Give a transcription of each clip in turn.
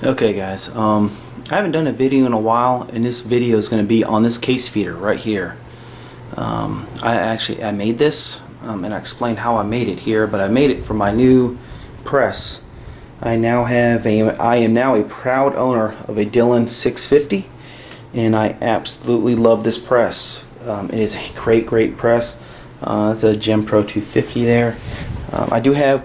Okay guys, I haven't done a video in a while, and this video is going to be on this case feeder right here. I made this, and I explained how I made it here, but I made it for my new press. I am now a proud owner of a Dillon 650, and I absolutely love this press. It is a great press. It's a Gem Pro 250 there. I do have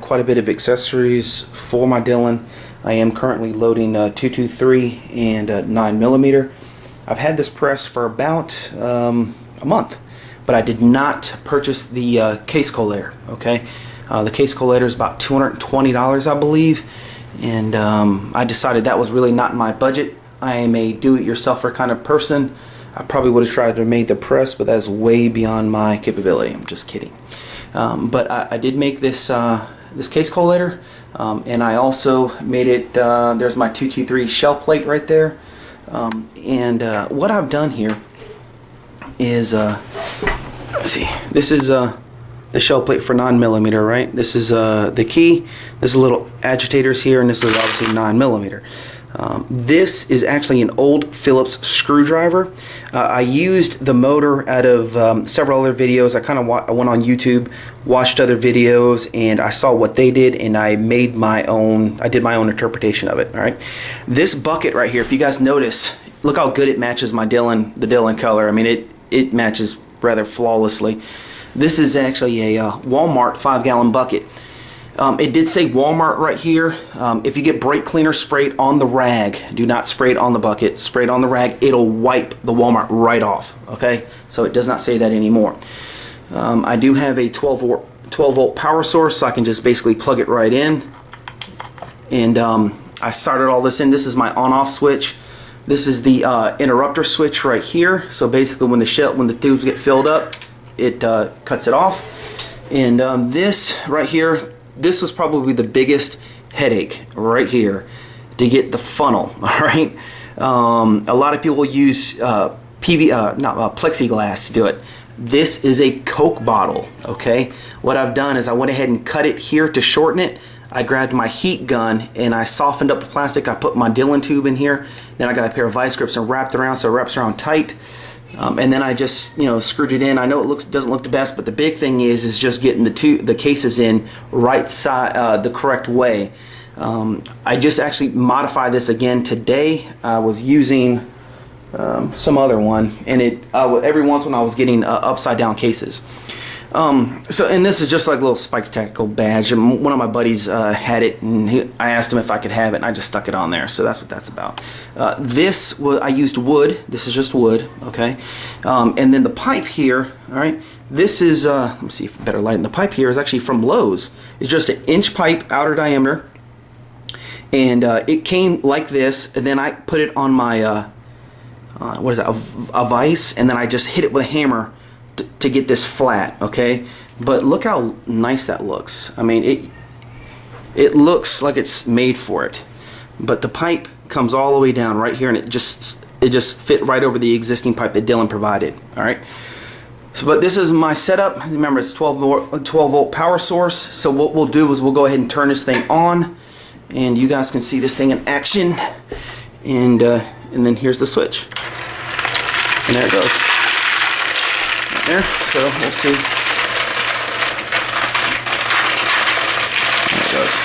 quite a bit of accessories for my Dillon. I am currently loading 223 and 9mm. I've had this press for about a month, but I did not purchase the Case Collator. Okay, the Case Collator is about $220, I believe, and I decided that was really not in my budget. I am a do-it-yourselfer kind of person. I probably would have tried to make the press, but that's way beyond my capability. I'm just kidding. But I did make this this Case Collator, and I also made it. There's my 223 shell plate right there, and what I've done here is let's see. This is the shell plate for 9mm, right? This is the key. There's little agitators here, and this is obviously 9mm. This is actually an old Phillips screwdriver. I used the motor out of several other videos. I went on YouTube, watched other videos, and I saw what they did, and I made my own. I did my own interpretation of it. All right, this bucket right here. If you guys notice, look how good it matches my Dillon, the Dillon color. I mean, it matches rather flawlessly. This is actually a Walmart 5-gallon bucket. It did say Walmart right here. If you get brake cleaner sprayed on the rag, do not spray it on the bucket, spray it on the rag, it'll wipe the Walmart right off. Okay, so it does not say that anymore. I do have a 12 volt power source, so I can just basically plug it right in. And I started all this in. This is my on-off switch. This is the interrupter switch right here. So basically when the tubes get filled up, it cuts it off. And this right here, this was probably the biggest headache right here to get the funnel. All right, a lot of people use plexiglass to do it. This is a Coke bottle. Okay, what I've done is I went ahead and cut it here to shorten it. I grabbed my heat gun and I softened up the plastic. I put my Dillon tube in here. Then I got a pair of vice grips and wrapped it around so it wraps around tight. And then I just screwed it in. I know it doesn't look the best, but the big thing is just getting the cases in right side the correct way. I just actually modified this again today. I was using some other one, and every once in a while I was getting upside down cases. And this is just like a little Spike's Tactical badge. And one of my buddies had it, and I asked him if I could have it, and I just stuck it on there. So that's what that's about. I used wood. This is just wood, okay? And then the pipe here, all right, this is, let me see if better lighting. The pipe here is actually from Lowe's. It's just an inch pipe, outer diameter, and it came like this, and then I put it on my, what is that, a vise, and then I just hit it with a hammer to get this flat. Okay, but look how nice that looks. I mean, it looks like it's made for it, but the pipe comes all the way down right here, and it just fit right over the existing pipe that Dillon provided. All right, so but this is my setup. Remember, it's 12 volt power source. So what we'll do is we'll go ahead and turn this thing on, and you guys can see this thing in action. And then here's the switch, and there it goes. There, so we'll see. There it goes.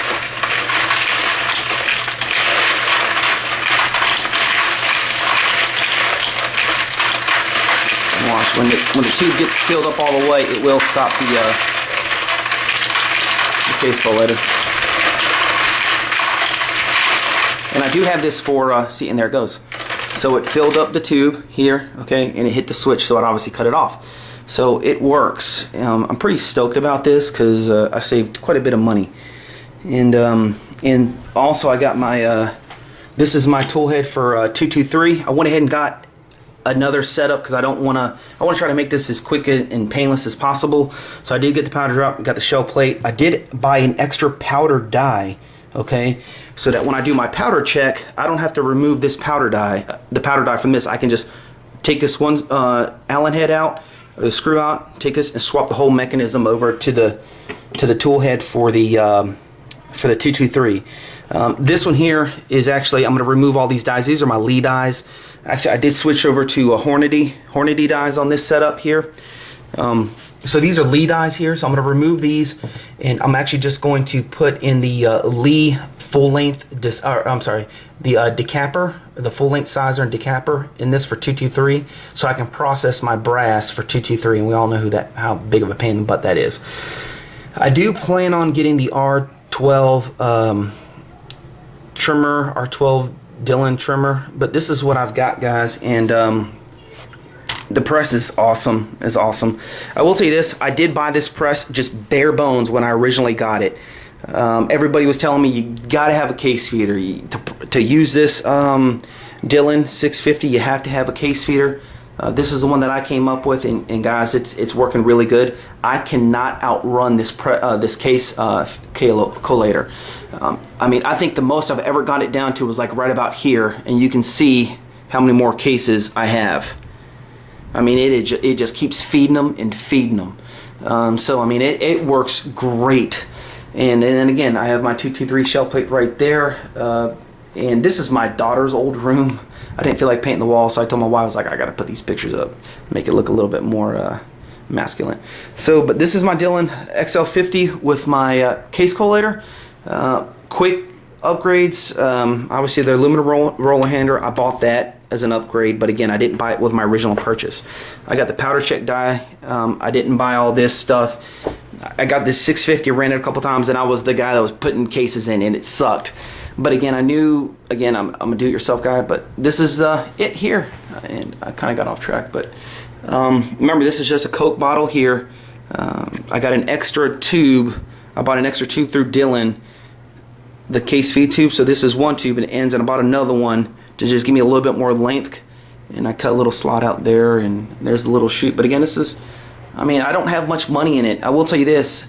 And watch, when the tube gets filled up all the way, it will stop the Case Collator. And I do have this for see, and there it goes. So it filled up the tube here, okay, and it hit the switch, so it obviously cut it off. So it works. I'm pretty stoked about this because I saved quite a bit of money. And also I got my, this is my tool head for 223. I went ahead and got another setup because I want to try to make this as quick and painless as possible. So I did get the powder drop, got the shell plate. I did buy an extra powder die, okay, so that when I do my powder check, I don't have to remove this powder die, the powder die from this. I can just take this one Allen head out, or the screw out, take this and swap the whole mechanism over to the tool head for the 223. This one here is actually, I'm going to remove all these dies. These are my Lee dies. Actually, I did switch over to a Hornady dies on this setup here. So these are Lee dies here, so I'm going to remove these, and I'm actually just going to put in the Lee full-length, the decapper, the full-length sizer and decapper in this for 223, so I can process my brass for 223, and we all know how big of a pain in the butt that is. I do plan on getting the R12 trimmer, R12 Dillon trimmer, but this is what I've got, guys, and the press is awesome. I will tell you this, I did buy this press just bare bones when I originally got it. Everybody was telling me you gotta have a case feeder. To use this Dillon 650, you have to have a case feeder. This is the one that I came up with, and guys, it's working really good. I cannot outrun this Case Collator. I mean, I think the most I've ever got it down to was like right about here, and you can see how many more cases I have. I mean, it just keeps feeding them and feeding them. So I mean, it works great. And then again, I have my 223 shell plate right there. And this is my daughter's old room. I didn't feel like painting the wall, so I told my wife, I was like, I got to put these pictures up, make it look a little bit more masculine. So, but this is my Dillon XL50 with my Case Collator. Quick upgrades. Obviously, the aluminum roller hander, I bought that as an upgrade, but again, I didn't buy it with my original purchase. I got the powder check die. I didn't buy all this stuff. I got this 650, ran it a couple times, and I was the guy that was putting cases in, and it sucked. But again, I knew, again, I'm a do-it-yourself guy, but this is it here. And I kind of got off track, but remember, this is just a Coke bottle here. I got an extra tube. I bought an extra tube through Dillon, the case feed tube. So this is one tube, and it ends, and I bought another one to just give me a little bit more length. And I cut a little slot out there, and there's a little chute. But again, this is, I mean, I don't have much money in it. I will tell you this.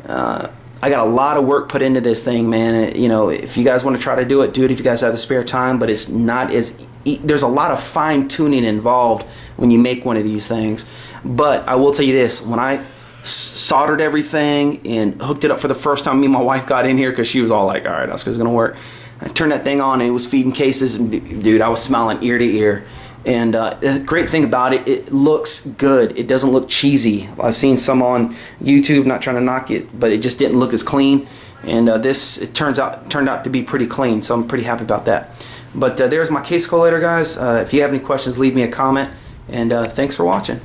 I got a lot of work put into this thing, man. You know, if you guys want to try to do it if you guys have the spare time, but it's not as, there's a lot of fine tuning involved when you make one of these things. But I will tell you this, when I soldered everything and hooked it up for the first time, me and my wife got in here because she was all like, all right, that's gonna work. I turned that thing on, and it was feeding cases, and dude, I was smiling ear to ear. And the great thing about it, it looks good. It doesn't look cheesy. I've seen some on YouTube, not trying to knock it, but it just didn't look as clean. And this, it turned out to be pretty clean, so I'm pretty happy about that. But there's my Case Collator, guys. If you have any questions, leave me a comment. And thanks for watching.